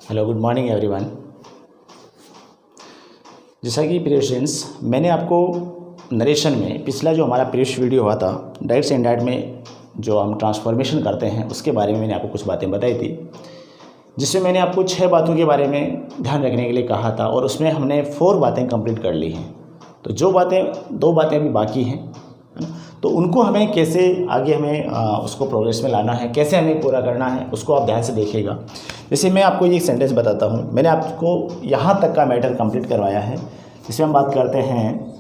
Hello good morning everyone. जैसा कि प्रिय स्टूडेंट्स, मैंने आपको नरेशन में पिछला जो हमारा प्रीवियस वीडियो हुआ था डायरेक्ट से इनडायरेक्ट में जो हम ट्रांसफॉर्मेशन करते हैं उसके बारे में मैंने आपको कुछ बातें बताई थी, जिसमें मैंने आपको 6 बातों के बारे में ध्यान रखने के लिए कहा था और उसमें हमने 4 बातें कंप्लीट कर ली हैं। तो जो बातें 2 बातें अभी बाकी हैं, तो उनको हमें कैसे आगे हमें उसको प्रोग्रेस में लाना है, कैसे हमें पूरा करना है, उसको आप ध्यान से देखिएगा। जैसे मैं आपको ये सेंटेंस बताता हूँ, मैंने आपको यहाँ तक का मैटर कंप्लीट करवाया है, जिसमें हम बात करते हैं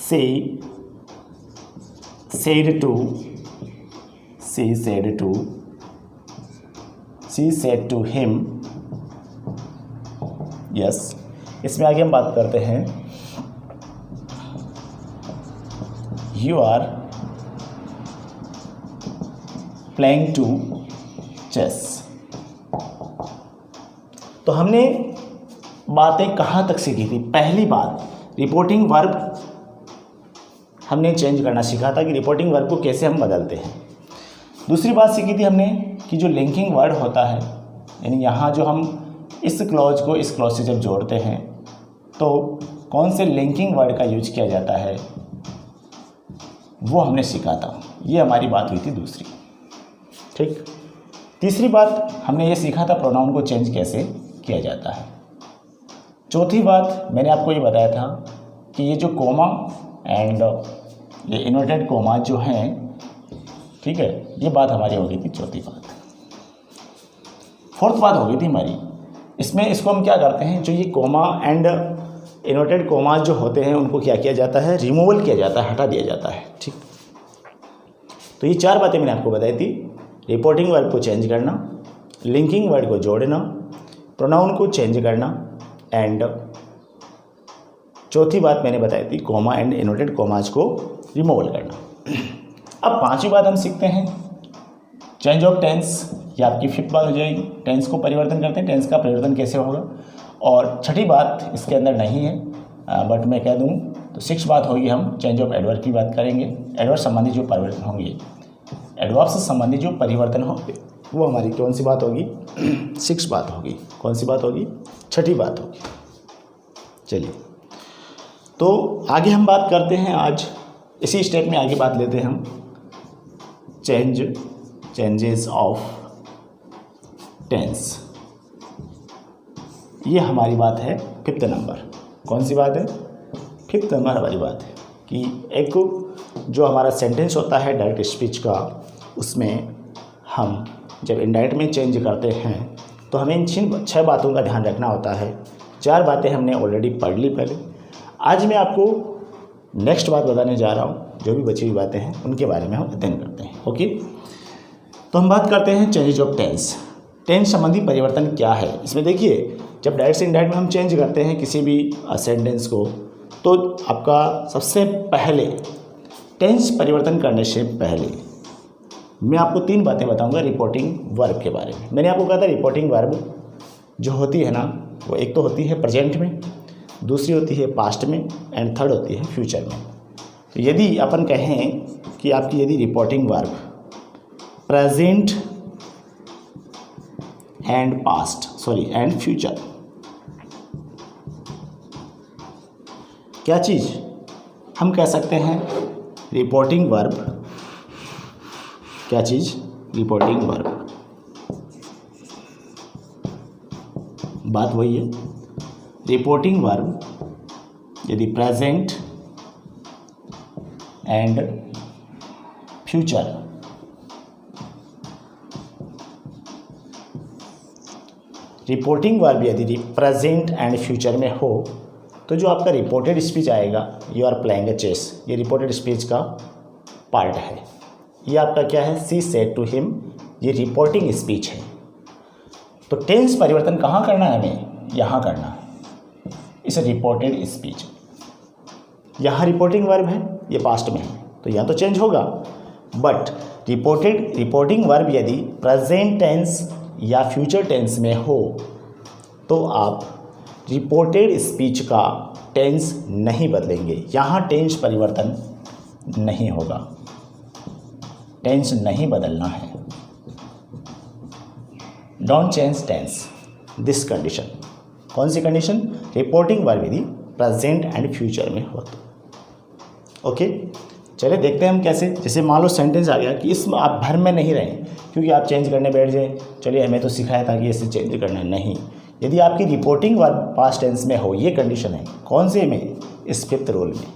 she said to him. Yes, इसमें आगे हम बात करते हैं you are playing to chess. तो हमने बातें कहाँ तक सीखी थी? पहली बात, रिपोर्टिंग वर्ब हमने चेंज करना सीखा था कि रिपोर्टिंग वर्ब को कैसे हम बदलते हैं। दूसरी बात सीखी थी हमने कि जो लिंकिंग वर्ड होता है, यानी यहाँ जो हम इस क्लॉज को इस क्लॉज से जब जोड़ते हैं तो कौन से लिंकिंग वर्ड का यूज किया जाता है, वो हमने सीखा था। ये हमारी बात हुई थी दूसरी। ठीक। तीसरी बात हमने ये सीखा था प्रोनाउन को चेंज कैसे किया जाता है। चौथी बात मैंने आपको ये बताया था कि ये जो कोमा एंड ये इन्वर्टेड कोमा जो हैं, ठीक है, ये बात हमारी हो गई थी चौथी बात। फोर्थ बात हो गई थी हमारी, इसमें इसको हम क्या करते हैं, जो ये कोमा एंड इन्वर्टेड कोमा जो होते हैं उनको क्या किया जाता है, रिमूवल किया जाता है, हटा दिया जाता है। ठीक। तो ये 4 बातें मैंने आपको बताई थी, रिपोर्टिंग वर्ड को चेंज करना, लिंकिंग वर्ड को जोड़ना, प्रोनाउन को चेंज करना एंड चौथी बात मैंने बताई थी कोमा एंड इन्वर्टेड कोमाज को रिमूवल करना। अब 5वीं बात हम सीखते हैं चेंज ऑफ टेंस। ये आपकी 5th बात हो जाएगी, टेंस को परिवर्तन करते हैं, टेंस का परिवर्तन कैसे होगा। और 6ठी बात इसके अंदर नहीं है, बट मैं कह दूं तो 6th बात होगी, हम चेंज ऑफ एडवर्ब की बात करेंगे। एडवर्ब संबंधी जो परिवर्तन होंगे, एडवर्ब से संबंधित जो परिवर्तन होंगे, वो हमारी कौन सी बात होगी, 6th बात होगी। कौन सी बात होगी? 6ठी बात होगी। चलिए, तो आगे हम बात करते हैं, आज इसी स्टेप में आगे बात लेते हैं हम चेंजेस ऑफ टेंस। ये हमारी बात है 5th नंबर। कौन सी बात है? 5th नंबर हमारी बात है कि एक जो हमारा सेंटेंस होता है डायरेक्ट स्पीच का, उसमें हम जब इनडायरेक्ट में चेंज करते हैं तो हमें इन 6 बातों का ध्यान रखना होता है। 4 बातें हमने ऑलरेडी पढ़ ली पहले। आज मैं आपको नेक्स्ट बात बताने जा रहा हूँ, जो भी बची हुई बातें हैं उनके बारे में हम अध्ययन करते हैं। ओके, तो हम बात करते हैं चेंजेज ऑफ टेंस। टेंस संबंधी परिवर्तन क्या है? इसमें देखिए, जब डायरेक्ट से इनडायरेक्ट में हम चेंज करते हैं किसी भी सेंटेंस को, तो आपका सबसे पहले टेंस परिवर्तन करने से पहले मैं आपको 3 बातें बताऊंगा रिपोर्टिंग वर्ब के बारे में। मैंने आपको कहा था रिपोर्टिंग वर्ब जो होती है ना, वो एक तो होती है प्रेजेंट में, दूसरी होती है पास्ट में एंड थर्ड होती है फ्यूचर में। तो यदि अपन कहें कि आपकी यदि reporting verb present and and future, क्या चीज़ हम कह सकते हैं? Reporting verb. क्या चीज़? Reporting verb. बात वही है, रिपोर्टिंग वर्ब यदि present and future, reporting verb यदि प्रेजेंट एंड फ्यूचर में हो, तो जो आपका रिपोर्टेड स्पीच आएगा, you are playing a chess, ये रिपोर्टेड स्पीच का पार्ट है। ये आपका क्या है? शी सेड टू हिम, ये रिपोर्टिंग स्पीच है। तो टेंस परिवर्तन कहाँ करना है हमें? यहाँ करना है, इस रिपोर्टेड स्पीच। यहाँ रिपोर्टिंग वर्ब है, ये पास्ट में है, तो यहाँ तो चेंज होगा। बट रिपोर्टिंग वर्ब यदि प्रेजेंट टेंस या फ्यूचर टेंस में हो, तो आप रिपोर्टेड स्पीच का टेंस नहीं बदलेंगे, यहाँ टेंस परिवर्तन नहीं होगा। टेंस नहीं बदलना है। Don't change tense. This condition. कौन सी कंडीशन? रिपोर्टिंग वर्ब यदि प्रेजेंट एंड फ्यूचर में हो तो। ओके, चलिए देखते हैं हम कैसे। जैसे मान लो सेंटेंस आ गया कि इसमें आप भर में नहीं रहें क्योंकि आप चेंज करने बैठ जाए, चलिए हमें तो सिखाया था कि इसे चेंज करना नहीं। यदि आपकी रिपोर्टिंग वर्ब पास्ट टेंस में हो, ये कंडीशन है कौन से में? इस फिफ्थ रूल में।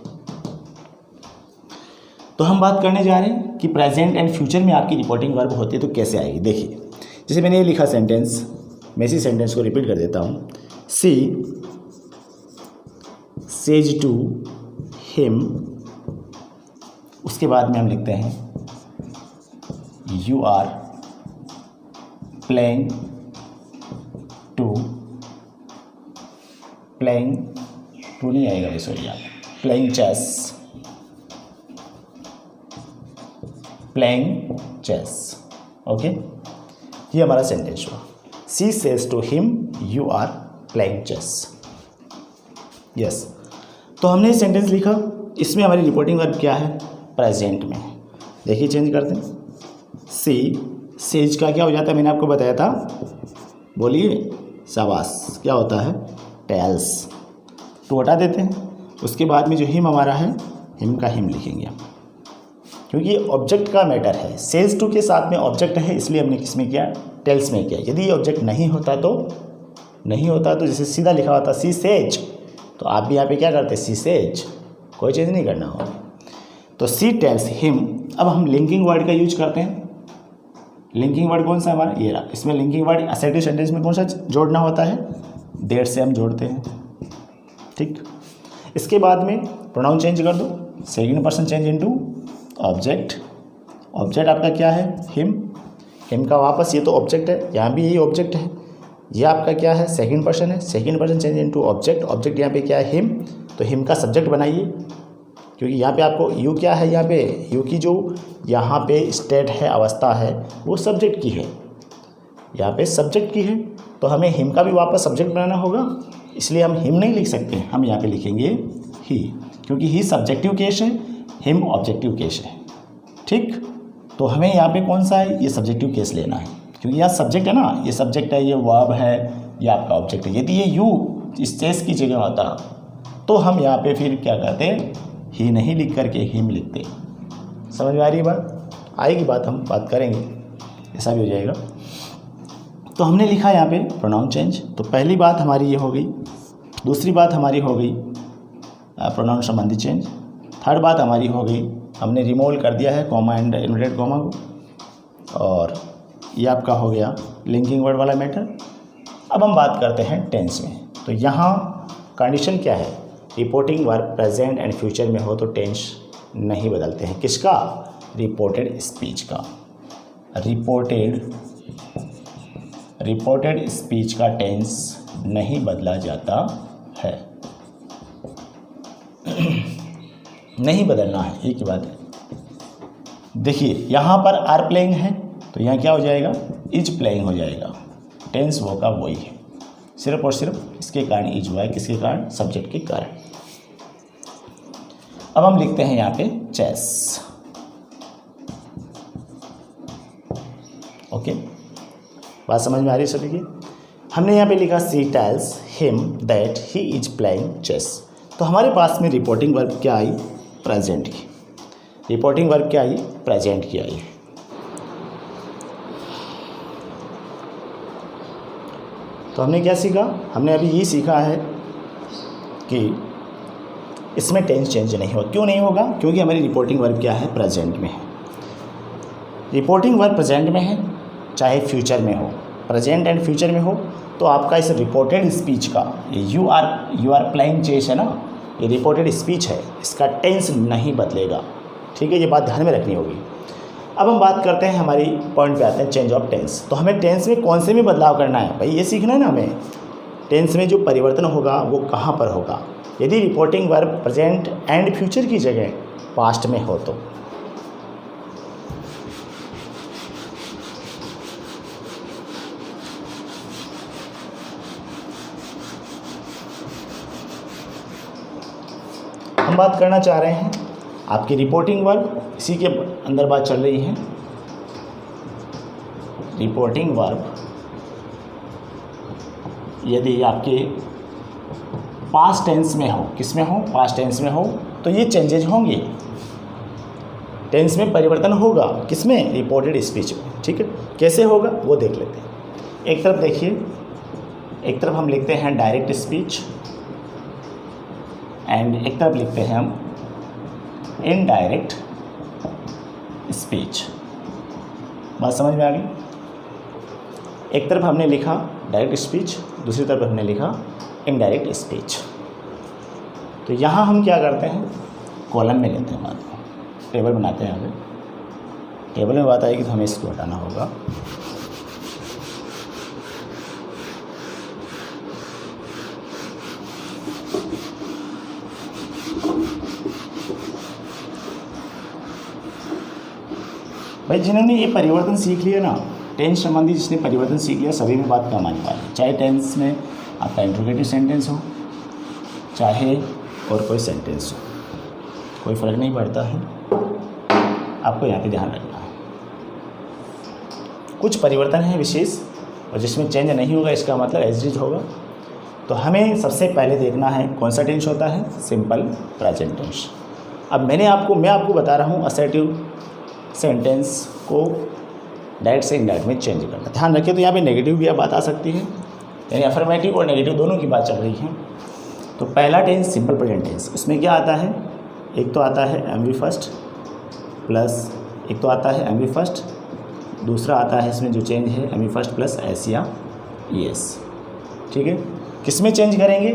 तो हम बात करने जा रहे हैं कि प्रेजेंट एंड फ्यूचर में आपकी रिपोर्टिंग वर्ब होती है तो कैसे आएगी। देखिए, जैसे मैंने ये लिखा सेंटेंस, मैं इसी सेंटेंस को रिपीट कर देता हूँ। सी सेज टू हिम, उसके बाद में हम लिखते हैं यू आर प्लेइंग टू नहीं आएगा, सॉरी यार, प्लेइंग चेस। ओके, ये हमारा सेंटेंस हुआ। She says to him you are playing chess. Yes, तो हमने ये सेंटेंस लिखा, इसमें हमारी रिपोर्टिंग वर्ब क्या है? प्रेजेंट में। देखिए चेंज करते हैं। सी सेज का क्या हो जाता है? मैंने आपको बताया था, बोलिए शाबाश, क्या होता है? टेल्स। टू हटा देते हैं, उसके बाद में जो हिम हमारा है, हिम का हिम लिखेंगे हम, क्योंकि ये ऑब्जेक्ट का मैटर है। सेज टू के साथ में ऑब्जेक्ट है, इसलिए हमने किसमें किया? टेल्स में किया। यदि ये ऑब्जेक्ट नहीं होता तो जैसे सीधा लिखा होता सी सेज, तो आप भी यहाँ पे क्या करते? सी सेज, कोई चेंज नहीं करना होगा। तो सी टेल्स हिम। अब हम लिंकिंग वर्ड का यूज करते हैं। लिंकिंग वर्ड कौन सा हमारा? ये रहा। इसमें लिंकिंग वर्ड असर्टिव सेंटेंस में कौन सा जोड़ना होता है? देयर से हम जोड़ते हैं। ठीक, इसके बाद में प्रोनाउन चेंज कर दो, second person change into object. Object आपका क्या है? हिम। हिम का वापस, ये तो ऑब्जेक्ट है, यहाँ भी यही ऑब्जेक्ट है। ये आपका क्या है? सेकंड पर्सन है। Second person change into object. Object यहाँ पे क्या है? हिम। तो हिम का सब्जेक्ट बनाइए, क्योंकि यहाँ पे आपको यू क्या है? यहाँ पे यू की जो यहाँ पे स्टेट है, अवस्था है, वो सब्जेक्ट की है, यहाँ पे सब्जेक्ट की है। तो हमें हिम का भी वापस सब्जेक्ट बनाना होगा, इसलिए हम हिम नहीं लिख सकते, हम यहाँ पे लिखेंगे ही, क्योंकि ही सब्जेक्टिव केस है, हिम ऑब्जेक्टिव केस है। ठीक, तो हमें यहाँ पे कौन सा है? ये सब्जेक्टिव केस लेना है, क्योंकि यहाँ सब्जेक्ट है ना, ये सब्जेक्ट है, ये वर्ब है, ये आपका ऑब्जेक्ट है। यदि ये यू इस केस की जगह होता तो हम यहाँ पे फिर क्या करते? ही नहीं लिख करके हिम लिखते। समझ में आ रही है बात? आएगी बात, हम बात करेंगे, ऐसा भी हो जाएगा। तो हमने लिखा यहाँ पे प्रोनाउन चेंज। तो पहली बात हमारी ये हो गई। दूसरी बात हमारी हो गई प्रोनाउन संबंधी चेंज। थर्ड बात हमारी हो गई, हमने रिमूव कर दिया है कॉमा एंड इन्वर्टेड कॉमा को, और ये आपका हो गया लिंकिंग वर्ड वाला मैटर। अब हम बात करते हैं टेंस में। तो यहाँ कंडीशन क्या है? Reporting verb present and future में हो तो टेंस नहीं बदलते हैं। किसका? रिपोर्टेड स्पीच का। रिपोर्टेड स्पीच का टेंस नहीं बदला जाता है। नहीं बदलना है, एक ही बात है। देखिए यहाँ पर आर प्लेइंग है, तो यहाँ क्या हो जाएगा? इज प्लेइंग हो जाएगा। टेंस वो का वही है, सिर्फ और सिर्फ इसके कारण इज हुआ है। किसके कारण? सब्जेक्ट के कारण। अब हम लिखते हैं यहाँ पे चेस। ओके, बात समझ में आ रही है सभी की? हमने यहाँ पे लिखा she tells him that he is playing chess. तो हमारे पास में रिपोर्टिंग वर्ब क्या आई? प्रेजेंट की। रिपोर्टिंग वर्ब क्या आई? प्रेजेंट की आई। तो हमने क्या सीखा? हमने अभी ये सीखा है कि इसमें टेंस चेंज नहीं होगा। क्यों नहीं होगा? क्योंकि हमारी रिपोर्टिंग वर्ब क्या है? प्रेजेंट में है। रिपोर्टिंग वर्ब प्रेजेंट में है, चाहे फ्यूचर में हो। प्रेजेंट एंड फ्यूचर में हो तो आपका इस रिपोर्टेड स्पीच का, ये यू आर प्लेइंग चेस है ना, ये रिपोर्टेड स्पीच है, इसका टेंस नहीं बदलेगा। ठीक है, ये बात ध्यान में रखनी होगी। अब हम बात करते हैं, हमारी पॉइंट पे आते हैं, चेंज ऑफ टेंस। तो हमें टेंस में कौन से में बदलाव करना है भाई? ये सीखना है ना हमें। टेंस में जो परिवर्तन होगा वो कहाँ पर होगा? यदि reporting verb present and future की जगह पास्ट में हो तो। हम बात करना चाह रहे हैं आपकी रिपोर्टिंग वर्ब, इसी के अंदर बात चल रही है। रिपोर्टिंग वर्ब यदि आपके पास्ट टेंस में हो, किस में हो, पास्ट टेंस में हो, तो ये चेंजेज होंगे, टेंस में परिवर्तन होगा, किसमें, रिपोर्टेड स्पीच में। ठीक है, कैसे होगा वो देख लेते हैं। एक तरफ देखिए, एक तरफ हम लिखते हैं डायरेक्ट स्पीच एंड एक तरफ लिखते हैं हम इनडायरेक्ट स्पीच। बात समझ में आ गई? एक तरफ हमने लिखा डायरेक्ट स्पीच, दूसरी तरफ हमने लिखा इनडायरेक्ट स्पीच। तो यहाँ हम क्या करते हैं, कॉलम में लेते हैं, बात टेबल बनाते हैं। हमें टेबल में बात आएगी तो हमें इसको हटाना होगा। भाई जिन्होंने ये परिवर्तन सीख लिया ना, टेंस संबंधी जिसने परिवर्तन सीख लिया, सभी में बात काम आने वाली है। चाहे टेंस में आपका इंट्रोगेटिव सेंटेंस हो, चाहे और कोई सेंटेंस हो, कोई फ़र्क नहीं पड़ता है। आपको यहाँ पे ध्यान रखना है, कुछ परिवर्तन है विशेष और जिसमें चेंज नहीं होगा, इसका मतलब एज इट इज होगा। तो हमें सबसे पहले देखना है कौन सा टेंस होता है, सिंपल प्रेजेंट टेंस। अब मैं आपको बता रहा हूँ असर्टिव सेंटेंस को डायरेक्ट से इनडायरेक्ट में चेंज करना। ध्यान रखिए, तो यहाँ पे नेगेटिव भी बात आ सकती है, यानी अफर्मेटिव और नेगेटिव दोनों की बात चल रही है। तो पहला टेंस सिंपल प्रेजेंट टेंस, इसमें क्या आता है, एक तो आता है एमवी फर्स्ट प्लस, एक तो आता है एमवी फर्स्ट, दूसरा आता है इसमें जो चेंज है एमवी फर्स्ट प्लस एस या ईएस। ठीक है, किस में चेंज करेंगे,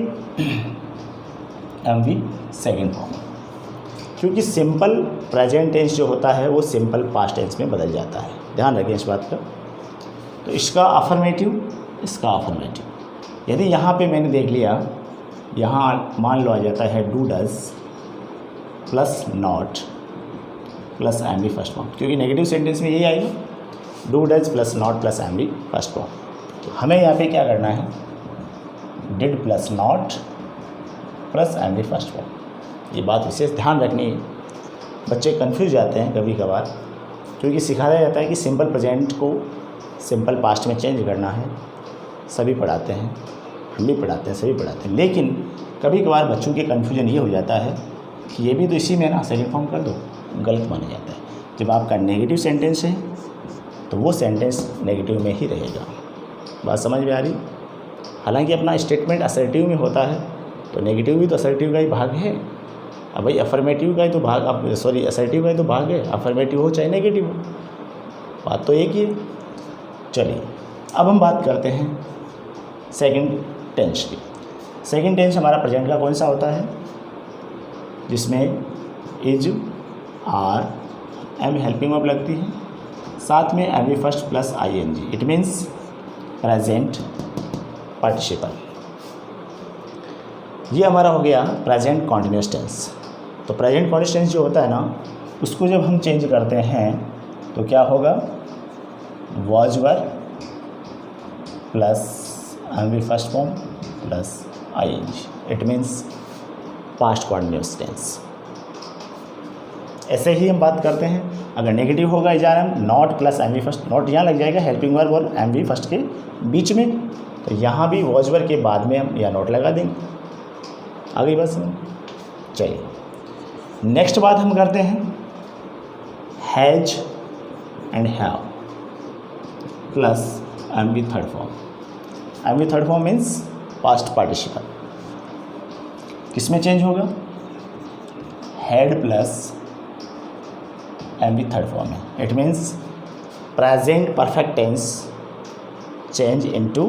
एमवी सेकेंड फॉर्म, क्योंकि सिंपल प्रेजेंट टेंस जो होता है वो सिंपल पास्ट टेंस में बदल जाता है। ध्यान रखें इस बात का। तो इसका अफर्मेटिव, इसका अफर्मेटिव। यदि यहाँ पे मैंने देख लिया, यहाँ मान लो आ जाता है do does plus not plus MV first form, क्योंकि नेगेटिव सेंटेंस में यही आएगा, do does plus not plus MV first form. तो हमें यहाँ पे क्या करना है, did plus not plus MV first form. ये बात विशेष ध्यान रखनी है, बच्चे कंफ्यूज जाते हैं कभी कभार, क्योंकि सिखाया जाता है कि सिंपल प्रेजेंट को सिंपल पास्ट में चेंज करना है। सभी पढ़ाते हैं, हम भी पढ़ाते हैं, सभी पढ़ाते हैं, लेकिन कभी कभार बच्चों के कन्फ्यूजन ये हो जाता है कि ये भी तो इसी में ना, सेकंड फॉर्म कर दो, गलत माना जाता है। जब आपका नेगेटिव सेंटेंस है तो वो सेंटेंस नेगेटिव में ही रहेगा। बात समझ में आ रही? हालांकि अपना स्टेटमेंट असर्टिव में होता है, तो नेगेटिव भी तो असर्टिव का ही भाग है। अब भाई अफर्मेटिव का ही तो भाग, अब सॉरी असर्टिव का ही तो भाग है, अफर्मेटिव हो चाहे नेगेटिव हो, बात तो एक ही है। चलिए अब हम बात करते हैं सेकंड टेंस की। सेकंड टेंस हमारा प्रेजेंट का कौन सा होता है, जिसमें is, are, am helping verb लगती है, साथ में M V first plus I N G, it means present participle. ये हमारा हो गया प्रेजेंट कॉन्टिन्यूस टेंस। तो प्रेजेंट कॉन्टिन्यूस टेंस जो होता है ना, उसको जब हम चेंज करते हैं तो क्या होगा, was were plus M V first form plus I N G, it means past continuous tense. ऐसे ही हम बात करते हैं, अगर नेगेटिव होगा इजारम, not plus M V first, not यहाँ लग जाएगा हेल्पिंग वर्ब और एम वी फर्स्ट के बीच में, तो यहाँ भी वॉज वर के बाद में हम या नॉट लगा देंगे। आगे बस चलिए नेक्स्ट बात हम करते हैं, has and have plus M V third form. M V third form means past participle. किस में चेंज होगा, had plus M V third form है, it means present perfect tense change into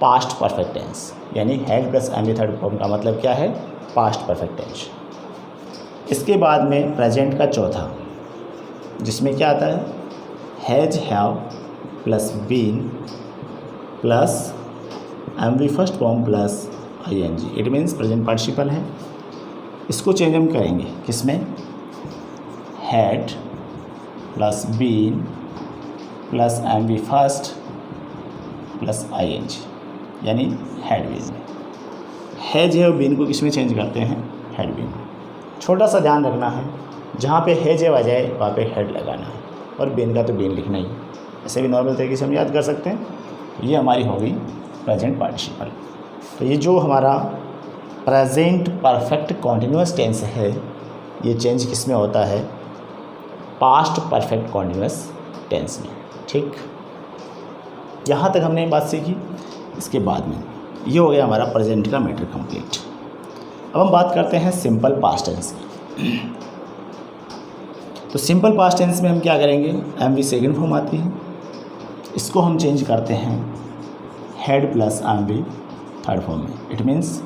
past perfect tense, यानी had plus M V third form का मतलब क्या है, past perfect tense. इसके बाद में प्रेजेंट का चौथा, जिसमें क्या आता है, has, have plus been plus M V first form plus I N G, it means present participle है। इसको चेंज हम करेंगे किसमें, had plus been plus M V first plus I N G, यानी हैड बीन। हैज है और been को किस में चेंज करते हैं, हैड बीन। छोटा सा ध्यान रखना है, जहाँ पे हैज है बजाय वहाँ पे हैड लगाना है, और बीन का तो बीन लिखना ही। ऐसे भी नॉर्मल तरीके से हम याद कर सकते हैं। ये हमारी हो गई प्रेजेंट पार्टिसिपल। तो ये जो हमारा प्रेजेंट परफेक्ट कॉन्टिन्यूस टेंस है, ये चेंज किस में होता है? पास्ट परफेक्ट कॉन्टिन्यूस टेंस में। ठीक, यहाँ तक हमने बात सीखी। इसके बाद में ये हो गया हमारा प्रेजेंट का मैटर कंप्लीट। अब हम बात करते हैं सिंपल पास्ट टेंस की। तो सिंपल पास्ट टेंस में हम क्या करेंगे? एम वी सेकेंड फॉर्म आती है, इसको हम चेंज करते हैं had plus M V third form में। It means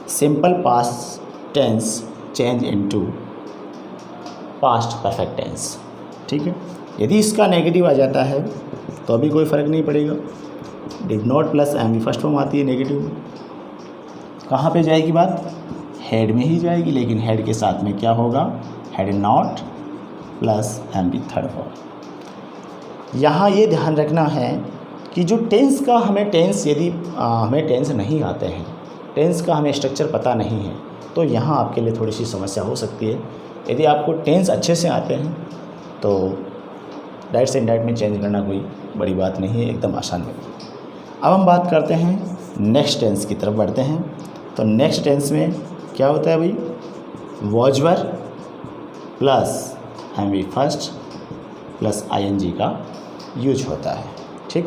simple past tense change into past perfect tense. ठीक है, यदि इसका नेगेटिव आ जाता है तो अभी कोई फ़र्क नहीं पड़ेगा। Did not plus M V first form आती है नेगेटिव में, कहाँ पे जाएगी बात? हेड में ही जाएगी, लेकिन हेड के साथ में क्या होगा? Had not plus M V third form. यहाँ ये ध्यान रखना है कि जो टेंस का हमें टेंस, यदि हमें टेंस नहीं आते हैं, टेंस का हमें स्ट्रक्चर पता नहीं है, तो यहाँ आपके लिए थोड़ी सी समस्या हो सकती है। यदि आपको टेंस अच्छे से आते हैं तो डायरेक्ट से इनडायरेक्ट में चेंज करना कोई बड़ी बात नहीं है, एकदम आसान है। अब हम बात करते हैं नेक्स्ट टेंस की तरफ बढ़ते हैं। तो नेक्स्ट टेंस में क्या होता है भाई? Was were plus M V first plus I N G का यूज होता है। ठीक,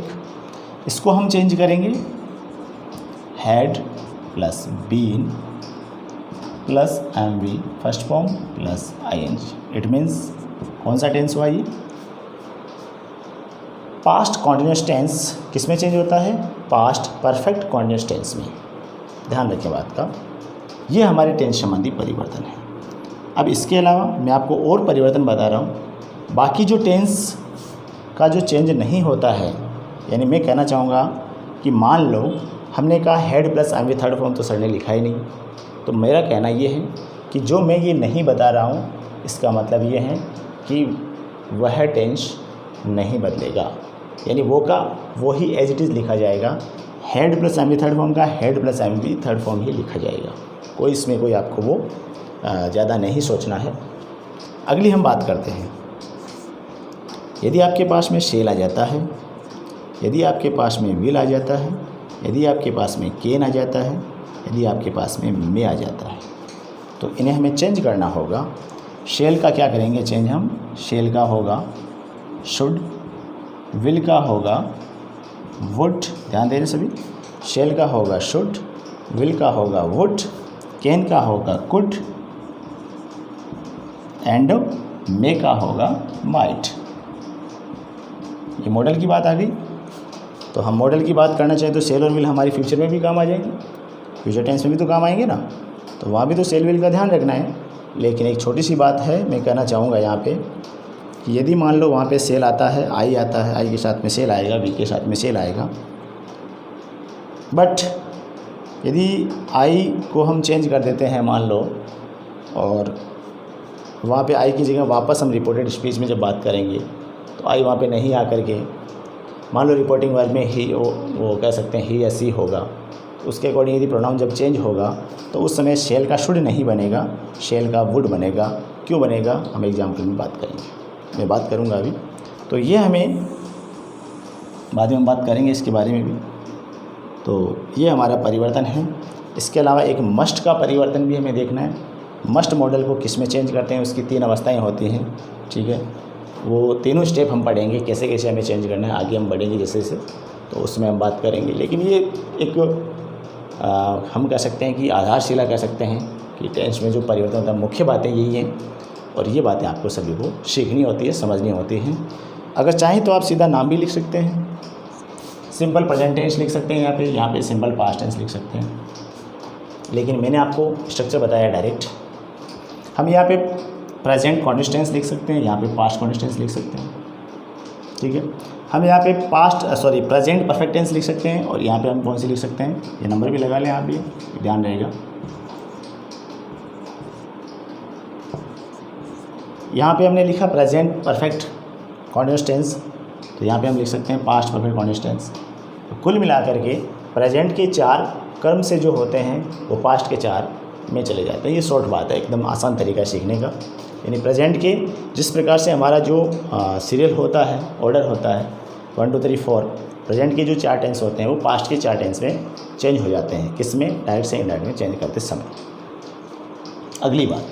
इसको हम चेंज करेंगे had plus been plus M V first form plus I N G. It means कौन सा टेंस हुआ ये? पास्ट कॉन्टिन्यूस टेंस किस में चेंज होता है? पास्ट परफेक्ट कॉन्टिन्यूस टेंस में। ध्यान रखें बात का, ये हमारे टेंस संबंधी परिवर्तन है। अब इसके अलावा मैं आपको और परिवर्तन बता रहा हूँ। बाकी जो टेंस का जो चेंज नहीं होता है, यानी मैं कहना चाहूँगा कि मान लो हमने कहा had plus M V third form, तो सर ने लिखा ही नहीं। तो मेरा कहना ये है कि जो मैं ये नहीं बता रहा हूँ, इसका मतलब ये है कि वह टेंस नहीं बदलेगा, यानी वो का वो ही एज इट इज़ लिखा जाएगा। Had plus M V third form का had plus M V third form ही लिखा जाएगा। कोई इसमें कोई आपको वो ज़्यादा नहीं सोचना है। अगली हम बात करते हैं, यदि आपके पास में शेल आ जाता है, यदि आपके पास में विल आ जाता है, यदि आपके पास में केन आ जाता है, यदि आपके पास में मे आ जाता है, तो इन्हें हमें चेंज करना होगा। शेल का क्या करेंगे चेंज हम? शेल का होगा शुड, विल का होगा वुड, ध्यान दे रहे सभी। शेल का होगा शुड, विल का होगा वुड, कैन का होगा कुड एंड मे का होगा माइट। ये मॉडल की बात आ गई। तो हम मॉडल की बात करना चाहें तो सेल और विल हमारी फ्यूचर में भी काम आ जाएंगे, फ्यूचर टेंस में भी तो काम आएंगे ना, तो वहाँ भी तो सेल विल का ध्यान रखना है। लेकिन एक छोटी सी बात है, मैं कहना चाहूँगा यहाँ पे कि यदि मान लो वहाँ पे सेल आता है, आई आता है, आई के साथ में सेल आएगा, वी के साथ में सेल आएगा, बट यदि आई को हम चेंज कर देते हैं मान लो, और वहाँ पे आई की जगह वापस हम रिपोर्टेड स्पीच में जब बात करेंगे तो आई वहाँ पे नहीं आकर के मान लो रिपोर्टिंग वर्ब में ही वो कह सकते हैं ही या सी होगा, उसके अकॉर्डिंग यदि प्रोनाउन जब चेंज होगा तो उस समय शेल का शुड नहीं बनेगा, शेल का वुड बनेगा। क्यों बनेगा हम एग्जाम्पल में बात करेंगे, मैं बात करूँगा अभी। तो ये हमें बाद में हम बात करेंगे इसके बारे में भी। तो ये हमारा परिवर्तन है। इसके अलावा एक मस्ट का परिवर्तन भी हमें देखना है। मस्ट मॉडल को किस में चेंज करते हैं, उसकी 3 अवस्थाएं होती हैं। ठीक है, वो तीनों स्टेप हम पढ़ेंगे कैसे कैसे हमें चेंज करना है, आगे हम बढ़ेंगे जैसे जैसे, तो उसमें हम बात करेंगे। लेकिन ये एक हम कह सकते हैं कि आधारशिला कह सकते हैं कि टेंस में जो परिवर्तन होता है, मुख्य बातें यही हैं, और ये बातें आपको सभी को सीखनी होती है, समझनी होती हैं। अगर चाहें तो आप सीधा नाम भी लिख सकते हैं, सिंपल प्रेजेंट टेंस लिख सकते हैं, यहाँ पे सिंपल पास्ट टेंस लिख सकते हैं। लेकिन मैंने आपको स्ट्रक्चर बताया डायरेक्ट। हम यहाँ पे प्रेजेंट कॉन्टिन्यूस टेंस लिख सकते हैं, यहाँ पे पास्ट कॉन्टिन्यूस टेंस लिख सकते हैं। ठीक है, हम यहाँ पे प्रेजेंट परफेक्ट टेंस लिख सकते हैं, और यहाँ पे हम कौन सी लिख सकते हैं, ये नंबर भी लगा लें आप भी, ध्यान रहेगा। यहाँ पे हमने लिखा प्रेजेंट परफेक्ट कॉन्टिन्यूस टेंस, तो यहाँ पे हम लिख सकते हैं पास्ट परफेक्ट कॉन्टिन्यूस टेंस। तो कुल मिलाकर के प्रेजेंट के 4 कर्म से जो होते हैं वो पास्ट के 4 में चले जाते हैं। ये शॉर्ट बात है, एकदम आसान तरीका है सीखने का। यानी प्रेजेंट के जिस प्रकार से हमारा जो सीरियल होता है, ऑर्डर होता है, 1 2 3 4 प्रेजेंट के जो 4 टेंस होते हैं वो पास्ट के 4 टेंस में चेंज हो जाते हैं। किस में? डायरेक्ट से इनडायरेक्ट में चेंज करते समय। अगली बात,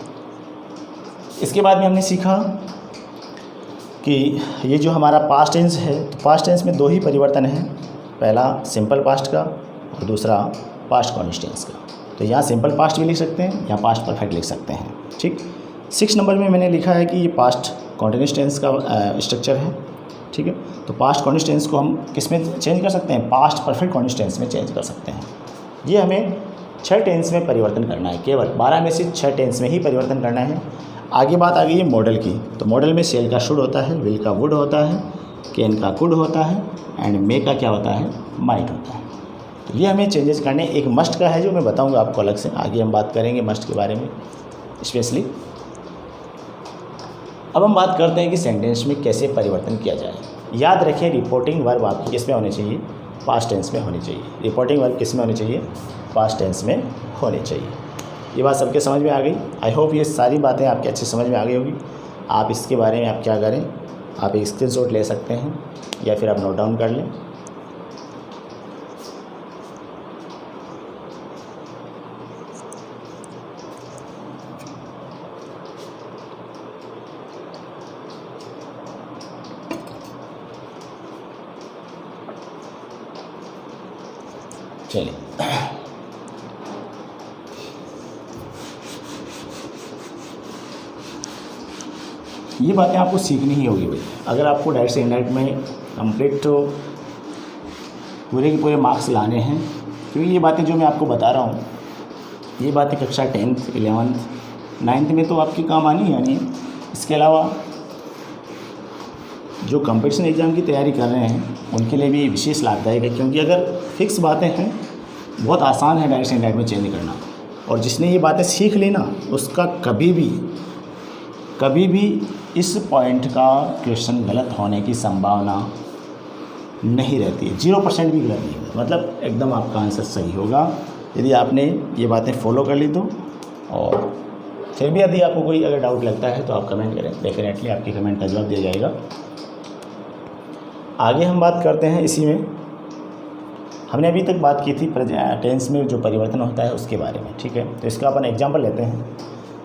इसके बाद में हमने सीखा कि ये जो हमारा पास्ट टेंस है, तो पास्ट टेंस में 2 ही परिवर्तन हैं, पहला सिंपल पास्ट का और दूसरा पास्ट कॉन्टिन्यूअस का। तो यहाँ सिंपल पास्ट भी लिख सकते हैं, यहाँ पास्ट परफेक्ट लिख सकते हैं। ठीक, 6 नंबर में मैंने लिखा है कि ये पास्ट कॉन्टिन्यूअस टेंस का स्ट्रक्चर है। ठीक है, तो पास्ट कॉन्टिन्यूअस टेंस को हम किस में चेंज कर सकते हैं? पास्ट परफेक्ट कॉन्टिन्यूअस टेंस में चेंज कर सकते हैं। ये हमें 6 टेंस में परिवर्तन करना है, केवल 12 में से 6 टेंस में ही परिवर्तन करना है। आगे बात आ गई है मॉडल की, तो मॉडल में सेल का शुड होता है, विल का वुड होता है, कैन का कुड होता है एंड मे का क्या होता है? माइट होता है। तो ये हमें चेंजेस करने, एक मस्ट का है जो मैं बताऊंगा आपको अलग से, आगे हम बात करेंगे मस्ट के बारे में स्पेशली। अब हम बात करते हैं कि सेंटेंस में कैसे परिवर्तन किया जाए। याद रखें, रिपोर्टिंग वर्ब आपकी किस में होनी चाहिए? पास्ट टेंस में होनी चाहिए। रिपोर्टिंग वर्ब किस में होनी चाहिए? पास्ट टेंस में होनी चाहिए। ये बात सबके समझ में आ गई? आई होप ये सारी बातें आपके अच्छे समझ में आ गई होगी। आप इसके बारे में आप क्या करें, आप एक स्क्रीनशॉट ले सकते हैं या फिर आप नोट डाउन कर लें। चलिए, ये बातें आपको सीखनी ही होगी भाई। अगर आपको डायरेक्ट से इनडायरेक्ट में कंप्लीट तो पूरे के पूरे मार्क्स लाने हैं, क्योंकि ये बातें जो मैं आपको बता रहा हूँ, ये बातें कक्षा 10th 11th 9th में तो आपके काम आनी है। इसके अलावा जो कंपटीशन एग्ज़ाम की तैयारी कर रहे हैं उनके लिए भी विशेष लाभदायक है, क्योंकि अगर फिक्स बातें हैं, बहुत आसान है डायरेक्ट से इनडायरेक्ट में चेंज करना। और जिसने ये बातें सीख ली ना, उसका कभी भी इस पॉइंट का क्वेश्चन गलत होने की संभावना नहीं रहती है। 0% भी गलत नहीं होगा, मतलब एकदम आपका आंसर सही होगा यदि आपने ये बातें फॉलो कर ली तो। और फिर भी यदि आपको कोई अगर डाउट लगता है तो आप कमेंट करें, डेफिनेटली आपकी कमेंट का जवाब दिया जाएगा। आगे हम बात करते हैं, इसी में हमने अभी तक बात की थी टेंस में जो परिवर्तन होता है उसके बारे में। ठीक है, तो इसका अपन एग्जाम्पल लेते हैं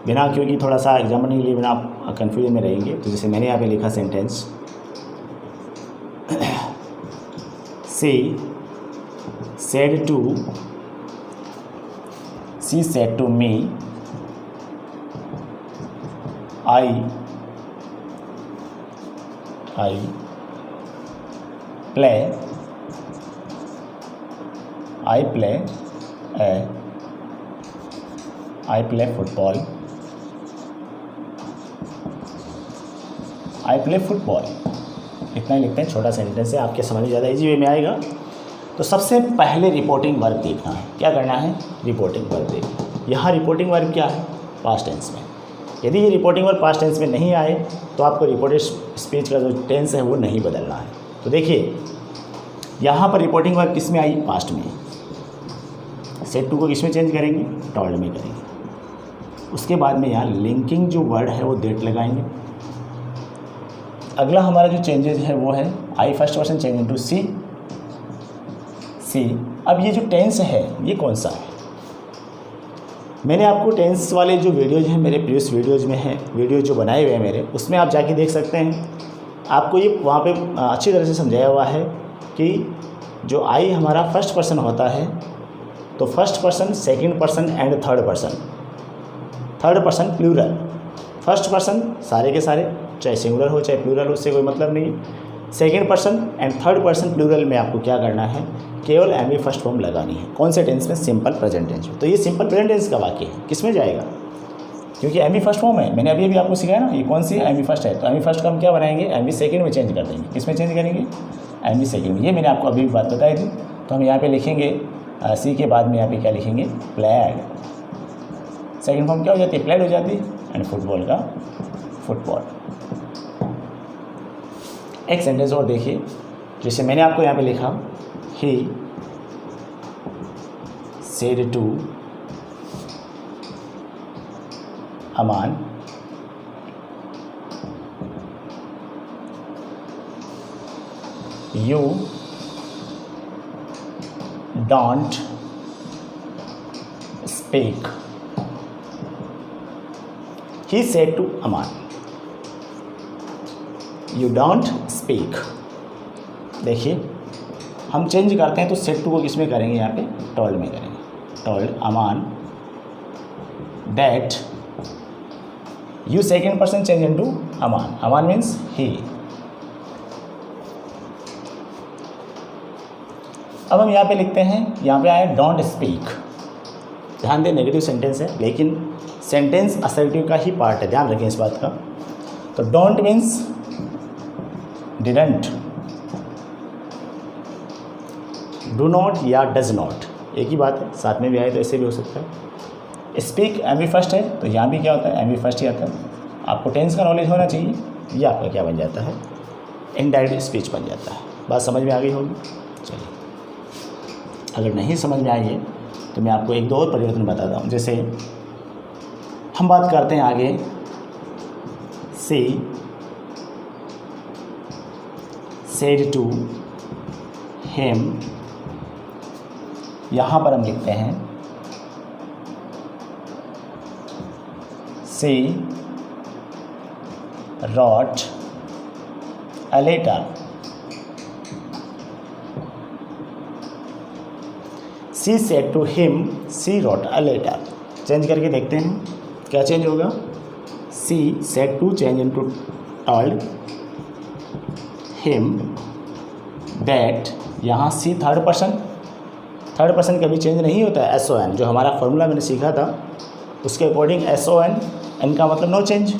बिना, क्योंकि थोड़ा सा एग्जाम्पल नहीं लिए बिना आप कन्फ्यूजन में रहेंगे। तो जैसे मैंने यहाँ पे लिखा sentence, she said to me I play football. इतना ही लिखते हैं, छोटा सेंटेंस है, आपके समझ में ज़्यादा इजी वे में आएगा। तो सबसे पहले रिपोर्टिंग वर्ब देखना है। क्या करना है? रिपोर्टिंग वर्ब देखना। यहाँ रिपोर्टिंग वर्ब क्या है? पास्ट टेंस में। यदि ये रिपोर्टिंग वर्ब पास्ट टेंस में नहीं आए तो आपको रिपोर्टेड स्पीच का जो टेंस है वो नहीं बदलना है। तो देखिए, यहाँ पर रिपोर्टिंग वर्ब किस में आई? पास्ट में। सेड टू को किस में चेंज करेंगे? टोल्ड में करेंगे। उसके बाद में यहाँ लिंकिंग जो वर्ड है वो डेट लगाएंगे। अगला हमारा जो चेंजेस है वो है आई फर्स्ट पर्सन चेंज इनटू सी। अब ये जो टेंस है ये कौन सा है? मैंने आपको टेंस वाले जो वीडियोज हैं मेरे प्रीवियस वीडियोज में है, वीडियो जो बनाए हुए हैं मेरे, उसमें आप जाके देख सकते हैं। आपको ये वहाँ पे अच्छी तरह से समझाया हुआ है कि जो आई हमारा फर्स्ट पर्सन होता है, तो first person, second person and third person plural. First person सारे के सारे, चाहे सिंगुलर हो चाहे प्लूरल हो, उससे कोई मतलब नहीं है। Second person and third person plural में आपको क्या करना है? केवल एम फर्स्ट फॉर्म लगानी है। कौन से टेंस में? सिंपल प्रेजेंट टेंस में। तो ये सिंपल प्रेजेंट टेंस का वाक्य है, किस में जाएगा? क्योंकि एम फर्स्ट फॉर्म है, मैंने अभी आपको सिखाया ना, ये कौन सी एम फर्स्ट है। तो एम फर्स्ट का हम क्या बनाएंगे? एम सेकंड में चेंज कर देंगे। किस में चेंज करेंगे? एम सेकंड में। ये मैंने आपको अभी बात बताई थी। तो हम यहाँ पे लिखेंगे सी के बाद में यहाँ पे क्या लिखेंगे? प्लेड। सेकंड फॉर्म क्या हो जाती है? प्लेड हो जाती है। एंड फुटबॉल का फुटबॉल। एक सेंटेंस और देखिए, जैसे मैंने आपको यहाँ पे लिखा, he said to a man you don't speak, he said to a man. You don't speak, देखिए हम चेंज करते हैं तो सेड टू को किस में करेंगे, यहाँ पे टोल्ड में करेंगे। Told Aman that, you second person change into Aman, Aman means he. अब हम यहाँ पे लिखते हैं, यहाँ पे आया डोंट स्पीक। ध्यान दें नेगेटिव सेंटेंस है लेकिन सेंटेंस असर्टिव का ही पार्ट है, ध्यान रखें इस बात का। तो don't means didn't, do not या डज नॉट, एक ही बात है, साथ में भी आए तो ऐसे भी हो सकता है। स्पीक एम बी फर्स्ट है तो यहाँ भी क्या होता है, एम बी फर्स्ट ही आता है। आपको टेंस का नॉलेज होना चाहिए, ये आपका क्या बन जाता है, इनडायरेक्ट स्पीच बन जाता है। बात समझ में आ गई होगी। चलिए, अगर नहीं समझ में आई है तो मैं आपको एक दो और परिवर्तन बताता हूँ। जैसे हम बात करते हैं आगे, सी सेड टू हिम, यहाँ पर हम लिखते हैं she wrote a letter. She said to him, she wrote a letter. Change करके देखते हैं क्या चेंज होगा। She said to change into told him that, यहाँ सी थर्ड पर्सन कभी चेंज नहीं होता है। SON जो हमारा फॉर्मूला मैंने सीखा था उसके अकॉर्डिंग SON, एन का मतलब नो चेंज,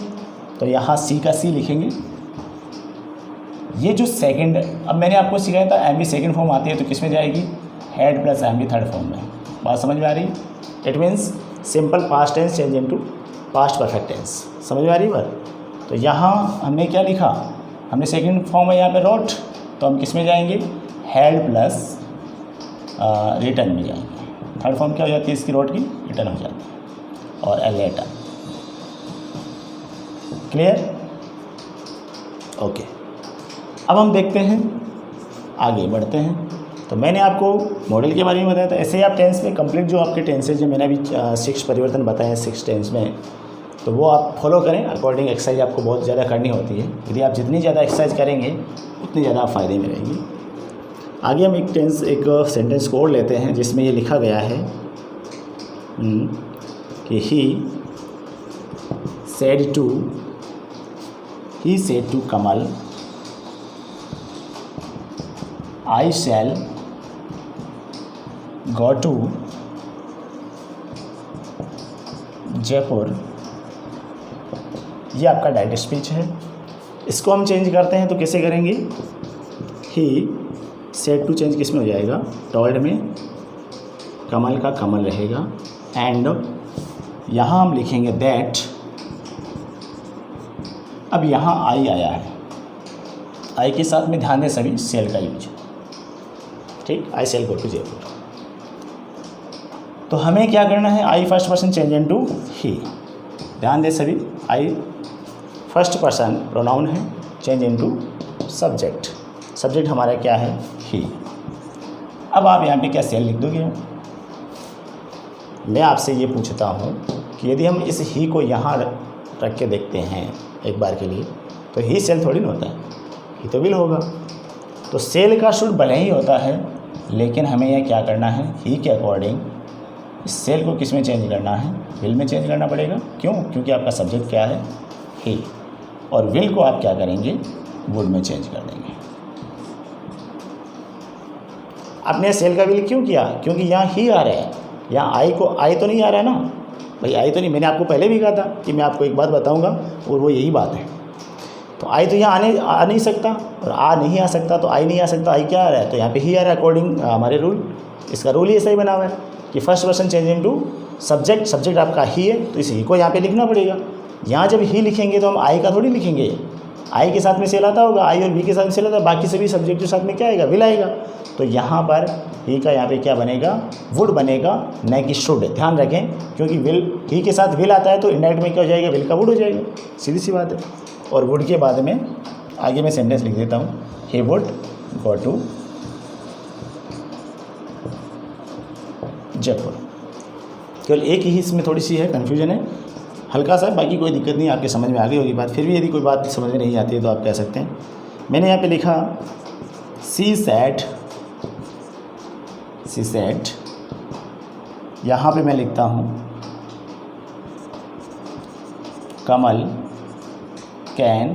तो यहाँ सी का सी लिखेंगे। ये जो सेकंड, अब मैंने आपको सिखाया था एम बी सेकेंड फॉर्म आती है तो किस में जाएगी, had plus M B third form में। बात समझ में आ रही है। It means simple past tense change into past perfect tense, समझ में आ रही है बात। तो यहाँ हमने क्या लिखा, हमने सेकंड फॉर्म है यहाँ पे रॉट, तो हम किस में जाएंगे, हेड प्लस रिटर्न में जाएंगे। थर्ड फॉर्म क्या हो जाती है इसकी, रॉट की रिटर्न हो जाती है, और ए लेटर। Clear, okay. अब हम देखते हैं, आगे बढ़ते हैं। तो मैंने आपको मॉडल के बारे में बताया था, ऐसे ही आप टेंस में कंप्लीट जो आपके टेंसेज हैं, मैंने अभी 6 परिवर्तन बताए हैं 6 टेंस में, तो वो आप फॉलो करें। अकॉर्डिंग एक्सरसाइज आपको बहुत ज़्यादा करनी होती है। यदि आप जितनी ज़्यादा एक्सरसाइज करेंगे उतनी ज़्यादा आप फ़ायदे में रहेंगे। आगे हम एक सेंटेंस को और लेते हैं जिसमें ये लिखा गया है कि he said to Kamal, I shall go to Jaipur. ये आपका डायरेक्ट स्पीच है। इसको हम चेंज करते हैं तो कैसे करेंगे, ही सेड टू चेंज किस में हो जाएगा, टोल्ड में, कमल का कमल रहेगा, एंड यहाँ हम लिखेंगे दैट। अब यहाँ आई आया है, आई के साथ में ध्यान दें सभी सेल का यूज, ठीक, आई सेल गो टू जयपुर। तो हमें क्या करना है, आई फर्स्ट पर्सन चेंज इनटू ही। ध्यान दें सभी, आई फर्स्ट पर्सन प्रोनाउन है, चेंज इनटू सब्जेक्ट। सब्जेक्ट हमारा क्या है, ही। अब आप यहाँ पे क्या सेल लिख दोगे। मैं आपसे ये पूछता हूँ कि यदि हम इस ही को यहाँ रख के देखते हैं एक बार के लिए, तो ही सेल थोड़ी ना होता है, ही तो विल होगा। तो सेल का शुड भले ही होता है, लेकिन हमें यह क्या करना है, ही के अकॉर्डिंग इस सेल को किस में चेंज करना है, विल में चेंज करना पड़ेगा। क्यों, क्योंकि आपका सब्जेक्ट क्या है, ही, और विल को आप क्या करेंगे, वुड में चेंज कर देंगे। आपने सेल का विल क्यों किया, क्योंकि यहाँ ही आ रहा है, यहाँ आई को आई तो नहीं आ रहा है ना भाई, आई तो नहीं। मैंने आपको पहले भी कहा था कि मैं आपको एक बात बताऊंगा और वो यही बात है। तो आई तो यहाँ आ नहीं सकता, और आ नहीं आ सकता, तो आई नहीं आ सकता, आई क्या आ रहा है, तो यहाँ पे ही आ रहा है। अकॉर्डिंग हमारे रूल, इसका रूल ही ऐसा ही बना हुआ है कि first person change into subject. Subject आपका ही है तो इस ही को यहाँ पे लिखना पड़ेगा। यहाँ जब ही लिखेंगे तो हम आई का थोड़ी लिखेंगे, आई के साथ में सेल आता होगा, आई और वी के साथ में सेल आता है, बाकी सभी सब्जेक्ट के साथ में क्या आएगा, विल आएगा। तो यहाँ पर ही का यहाँ पे क्या बनेगा, वुड बनेगा, न कि शुड। ध्यान रखें, क्योंकि विल, ही के साथ विल आता है तो इनडायरेक्ट में क्या हो जाएगा, विल का वुड हो जाएगा, सीधी सी बात है। और वुड के बाद में आगे मैं सेंटेंस लिख देता हूँ, he would go to Jaipur. केवल एक ही इसमें थोड़ी सी है कन्फ्यूजन है, हल्का सा, बाकी कोई दिक्कत नहीं, आपके समझ में आ गई होगी बात। फिर भी यदि कोई बात समझ में नहीं आती है तो आप कह सकते हैं। मैंने यहाँ पे लिखा सी सैड, यहाँ पे मैं लिखता हूँ कमल कैन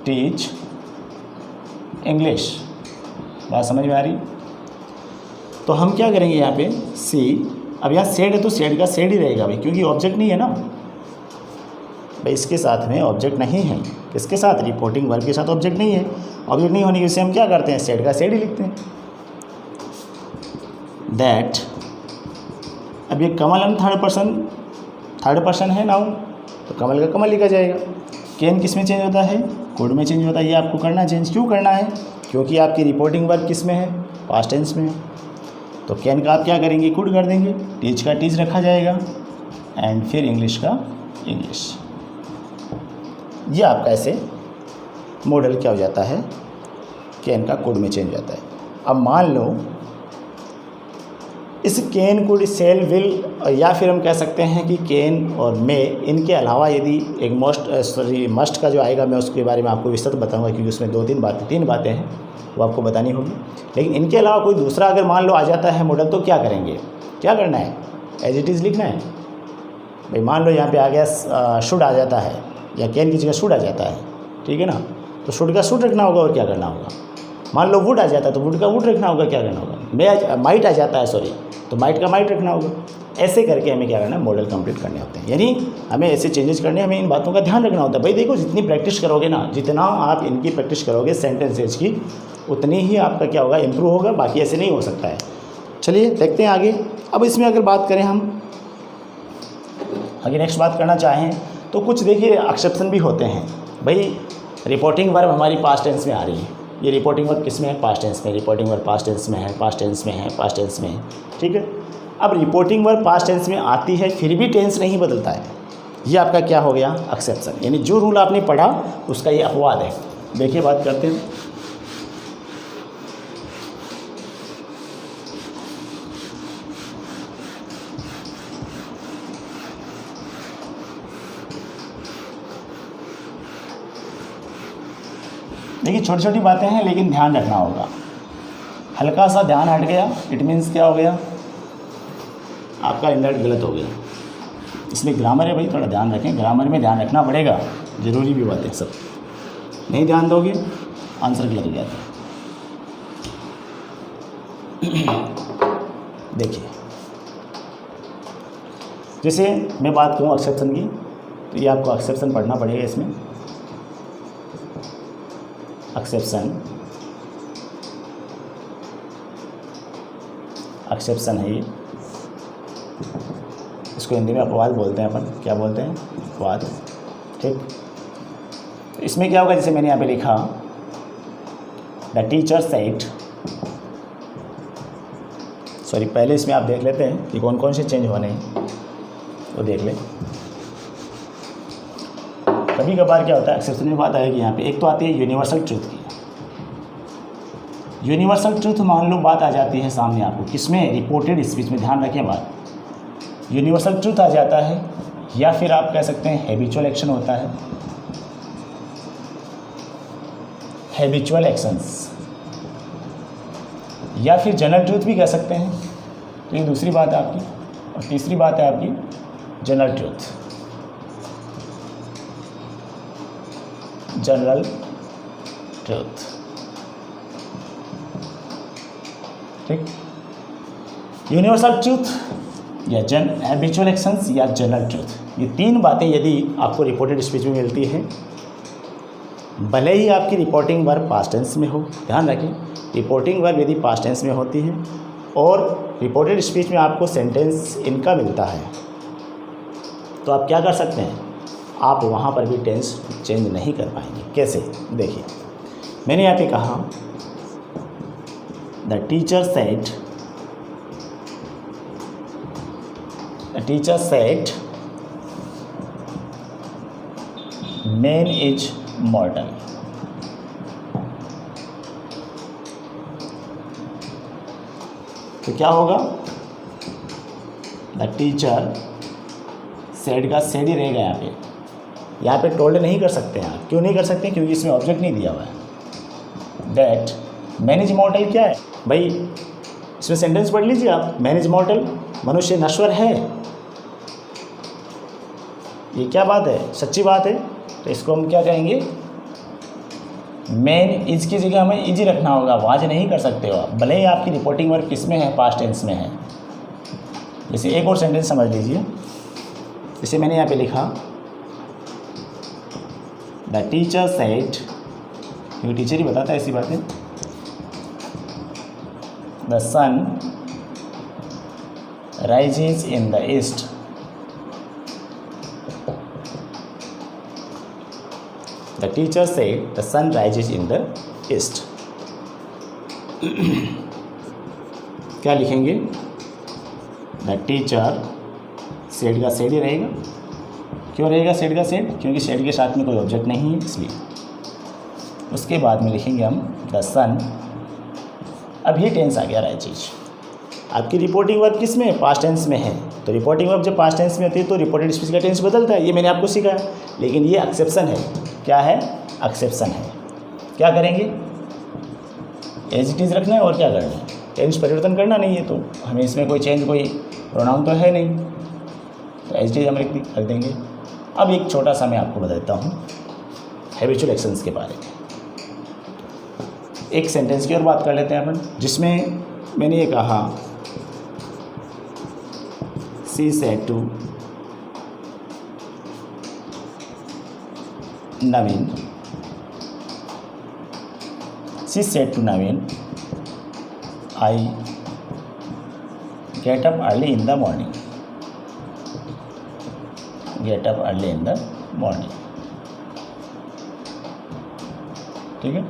टीच इंग्लिश। बात समझ में आ रही? तो हम क्या करेंगे यहाँ पे सी, अब यहाँ सेड है तो सेड का सेड ही रहेगा भाई, क्योंकि ऑब्जेक्ट नहीं है ना भाई, इसके साथ में ऑब्जेक्ट नहीं है। किसके साथ? रिपोर्टिंग वर्ब के साथ ऑब्जेक्ट नहीं है। ऑब्जेक्ट नहीं होने की वजह से हम क्या करते हैं, सेड का सेड ही लिखते हैं। दैट, अब ये कमल हम थर्ड पर्सन है नाउन, तो कमल का कमल लिखा जाएगा। कैन किस में चेंज होता है? कुड में चेंज होता है। ये आपको करना चेंज क्यों करना है? क्योंकि आपकी रिपोर्टिंग वर्ब किस में है? पास्ट टेंस में है। तो कैन का आप क्या करेंगे? कुड कर देंगे। टीच का टीच रखा जाएगा एंड फिर इंग्लिश का इंग्लिश। ये आपका ऐसे मॉडल क्या हो जाता है, कैन का कुड में चेंज हो जाता है। अब मान लो इस कैन कुड सेल विल, या फिर हम कह सकते हैं कि कैन और मे, इनके अलावा यदि एक मस्ट का जो आएगा मैं उसके बारे में आपको विस्तृत बताऊंगा, क्योंकि उसमें तीन बातें हैं वो आपको बतानी होगी। लेकिन इनके अलावा कोई दूसरा अगर मान लो आ जाता है मॉडल, तो क्या करेंगे? क्या करना है? एज इट इज़ लिखना है भाई। मान लो यहाँ पे आ गया शुड आ जाता है, या कैन की जगह शुड आ जाता है, ठीक है ना, तो शुड का शुड रखना होगा और क्या करना होगा। मान लो वुड आ जाता है तो वुड का वुड रखना होगा, क्या करना होगा। माइट आ जाता है, सॉरी, तो माइट का माइट रखना होगा। ऐसे करके हमें क्या करना है, मॉडल कंप्लीट करने होते हैं। यानी हमें ऐसे चेंजेस करने, हमें इन बातों का ध्यान रखना होता है भाई। देखो जितनी प्रैक्टिस करोगे ना, जितना आप इनकी प्रैक्टिस करोगे सेंटेंसेज की, उतनी ही आपका क्या होगा, इम्प्रूव होगा। बाकी ऐसे नहीं हो सकता है। चलिए देखते हैं आगे। अब इसमें अगर बात करें हम आगे, नेक्स्ट बात करना चाहें तो कुछ देखिए एक्सेप्शन भी होते हैं भाई। रिपोर्टिंग वर्ब हमारी पास्ट टेंस में आ रही है। ये रिपोर्टिंग वर्ब किस में है? पास्ट टेंस में। रिपोर्टिंग वर्ब पास्ट टेंस में है, पास्ट टेंस में है, पास्ट टेंस में है, ठीक है। अब रिपोर्टिंग वर्ब पास्ट टेंस में आती है फिर भी टेंस नहीं बदलता है, ये आपका क्या हो गया? एक्सेप्शन। यानी जो रूल आपने पढ़ा उसका ये अपवाद है। देखिए बात करते हैं। देखिए छोटी छोटी बातें हैं लेकिन ध्यान रखना होगा। हल्का सा ध्यान हट गया, इट मीन्स क्या हो गया, आपका इंडेक्स गलत हो गया। इसमें ग्रामर है भाई, थोड़ा ध्यान रखें, ग्रामर में ध्यान रखना पड़ेगा, ज़रूरी भी बात है। सब नहीं ध्यान दोगे आंसर गलत हो जाता है। देखिए जैसे मैं बात करूँ एक्सेप्शन की, तो ये आपको एक्सेप्शन पढ़ना पड़ेगा। इसमें एक्सेप्शन है ये, इसको हिंदी में अपवाद बोलते हैं अपन। क्या बोलते हैं? अपवाद, ठीक। तो इसमें क्या होगा, जैसे मैंने यहाँ पे लिखा द टीचर सेड, सॉरी पहले इसमें आप देख लेते हैं कि कौन कौन से चेंज होने हैं, वो देख लें। कभी कभार क्या होता है एक्सेप्शन में बात आएगी यहाँ पे। एक तो आती है यूनिवर्सल ट्रूथ की। यूनिवर्सल ट्रूथ मान लो बात आ जाती है सामने आपको, किसमें? रिपोर्टेड स्पीच में। ध्यान रखें बात, यूनिवर्सल ट्रूथ आ जाता है, या फिर आप कह सकते हैं हैबिचुअल एक्शन होता है, हैबिचुअल एक्शंस, या फिर जनरल ट्रूथ भी कह सकते हैं। तो ये दूसरी बात है आपकी। और तीसरी बात है आपकी जनरल ट्रूथ। जनरल ट्रूथ, ठीक। यूनिवर्सल ट्रूथ या हैबिचुअल एक्शंस या जनरल ट्रूथ, ये तीन बातें यदि आपको रिपोर्टेड स्पीच में मिलती है, भले ही आपकी रिपोर्टिंग वर्ब पास्ट टेंस में हो, ध्यान रखें रिपोर्टिंग वर्ब यदि पास्ट टेंस में होती है और रिपोर्टेड स्पीच में आपको सेंटेंस इनका मिलता है, तो आप क्या कर सकते हैं, आप वहाँ पर भी टेंस चेंज नहीं कर पाएंगे। कैसे? देखिए मैंने यहाँ पे कहा the teacher said man is मॉर्टल। तो क्या होगा, द टीचर सेड का सेड ही रहेगा यहाँ पे टोल्ड नहीं कर सकते हैं आप। क्यों नहीं कर सकते, क्योंकि इसमें ऑब्जेक्ट नहीं दिया हुआ है। दैट मैन इज मॉर्टल क्या है भाई, इसमें सेंटेंस पढ़ लीजिए आप। मैन इज मॉर्टल, मनुष्य नश्वर है, ये क्या बात है, सच्ची बात है। तो इसको हम क्या कहेंगे, मैन इज की जगह हमें इजी रखना होगा, वाज नहीं कर सकते हो आप, भले ही आपकी रिपोर्टिंग वर्ब किस में है, पास्ट टेंस में है। जैसे एक और सेंटेंस समझ लीजिए, जैसे मैंने यहाँ पे लिखा, द टीचर सेड, क्योंकि टीचर ही बताता है ऐसी बातें, the sun rises in the east, the teacher said the sun rises in the east। क्या लिखेंगे, द टीचर सेड का सेड ही रहेगा। क्यों रहेगा सेड का सेड, क्योंकि सेड के साथ में कोई ऑब्जेक्ट नहीं है इसलिए। उसके बाद में लिखेंगे हम द सन, अब ये टेंस आ गया राइजेज। आपकी रिपोर्टिंग वर्ब किस में है, पास्ट टेंस में है। तो रिपोर्टिंग वर्ब जब पास्ट टेंस में होती है तो रिपोर्टेड स्पीच का टेंस बदलता है, ये मैंने आपको सिखाया। लेकिन ये एक्सेप्शन है, क्या है, एक्सेप्शन है। क्या करेंगे, एज इट इज़ रखना है और क्या करना है, टेंस परिवर्तन करना नहीं है। तो हमें इसमें कोई चेंज, कोई प्रोनाउन तो है नहीं, तो एज इट इज़ हम रख देंगे। अब एक छोटा सा मैं आपको बताता हूँ हैबिचुअल एक्शंस के बारे में। एक सेंटेंस की और बात कर लेते हैं अपन, जिसमें मैंने ये कहा, she said to Naveen, she said to Naveen, I get up early in the morning, get up early in the morning. ठीक है,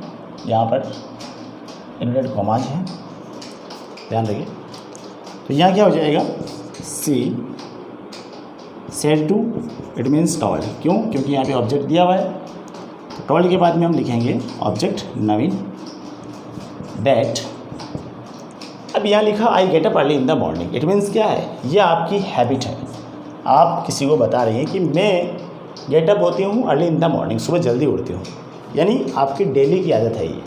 यहाँ पर इन्वर्टेड कॉमाज है, ध्यान रखिए। तो यहाँ क्या हो जाएगा, she said to, it means told. क्यों, क्योंकि यहाँ पे ऑब्जेक्ट दिया हुआ है। तो टॉल्ड के बाद में हम लिखेंगे ऑब्जेक्ट नवीन, दैट। अब यहाँ लिखा आई get up early in the morning, it means क्या है, ये आपकी हैबिट है। आप किसी को बता रही हैं कि मैं गेटअप होती हूँ अर्ली इन द मॉर्निंग, सुबह जल्दी उठती हूँ, यानी आपकी डेली की आदत है, ये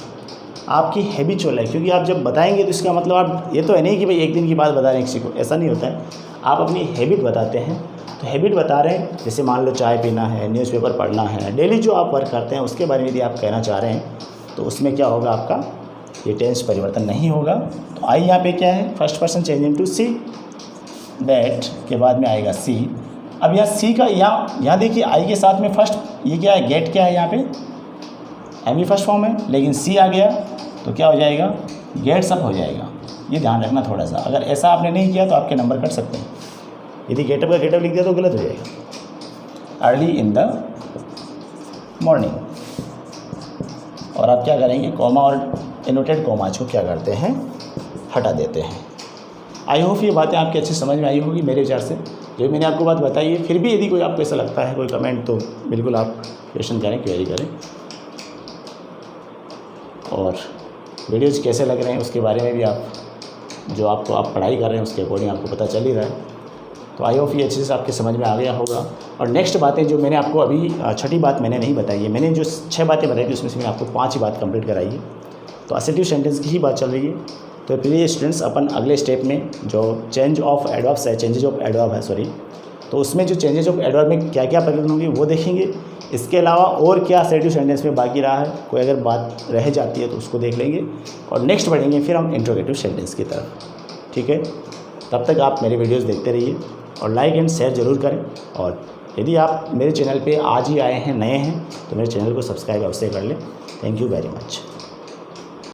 आपकी हैबिचुअल है। क्योंकि आप जब बताएंगे तो इसका मतलब आप ये तो है नहीं कि भाई एक दिन की बात बता रहे हैं किसी को, ऐसा नहीं होता है। आप अपनी हैबिट बताते हैं, तो हैबिट बता रहे हैं। जैसे मान लो चाय पीना है, न्यूज़पेपर पढ़ना है, डेली जो आप वर्क करते हैं उसके बारे में यदि आप कहना चाह रहे हैं तो उसमें क्या होगा, आपका ये टेंस परिवर्तन नहीं होगा। तो आई यहाँ पे क्या है, first person changing to she, that के बाद में आएगा सी। अब यहाँ सी का यहाँ देखिए आई के साथ में फर्स्ट ये क्या है, गेट क्या है, यहाँ पे एम ई फर्स्ट फॉर्म है, लेकिन सी आ गया तो क्या हो जाएगा, गेट्स अप हो जाएगा। ये ध्यान रखना थोड़ा सा, अगर ऐसा आपने नहीं किया तो आपके नंबर कट सकते हैं। यदि गेटअप का गेटअप लिख दिया तो गलत हो जाएगा। अर्ली इन द मॉर्निंग, और आप क्या करेंगे, कॉमा और इनवर्टेड कॉमाज को क्या करते हैं, हटा देते हैं। आई होप ये बातें आपकी अच्छी समझ में आई होगी मेरे विचार से, जो मैंने आपको बात बताई है। फिर भी यदि कोई आपको ऐसा लगता है, कोई कमेंट, तो बिल्कुल आप क्वेश्चन करें, क्वेरी करें। और वीडियोज़ कैसे लग रहे हैं उसके बारे में भी आप आप पढ़ाई कर रहे हैं उसके अकॉर्डिंग आपको पता चल ही रहा है। तो आई होप ये अच्छे से आपके समझ में आ गया होगा। और नेक्स्ट बातें जो मैंने आपको अभी छठी बात मैंने नहीं बताई है, मैंने जो 6 बातें बताई थी उसमें से मैंने आपको 5 ही बात कंप्लीट कराई है। तो असेटिव सेंटेंस की ही बात चल रही है। तो प्लीज़ स्टूडेंट्स, अपन अगले स्टेप में जो चेंजेज ऑफ एडवर्ब है सॉरी, तो उसमें जो चेंजेज ऑफ एडवर्ब में क्या क्या परिवर्तन होंगे वो देखेंगे। इसके अलावा और क्या असेटिव सेंटेंस में बाकी रहा है, कोई अगर बात रह जाती है तो उसको देख लेंगे और नेक्स्ट बढ़ेंगे फिर हम इंट्रोगेटिव सेंटेंस की तरफ। ठीक है, तब तक आप मेरे वीडियोस देखते रहिए और लाइक एंड शेयर ज़रूर करें। और यदि आप मेरे चैनल पे आज ही आए हैं, नए हैं, तो मेरे चैनल को सब्सक्राइब अवश्य कर लें। Thank you very much.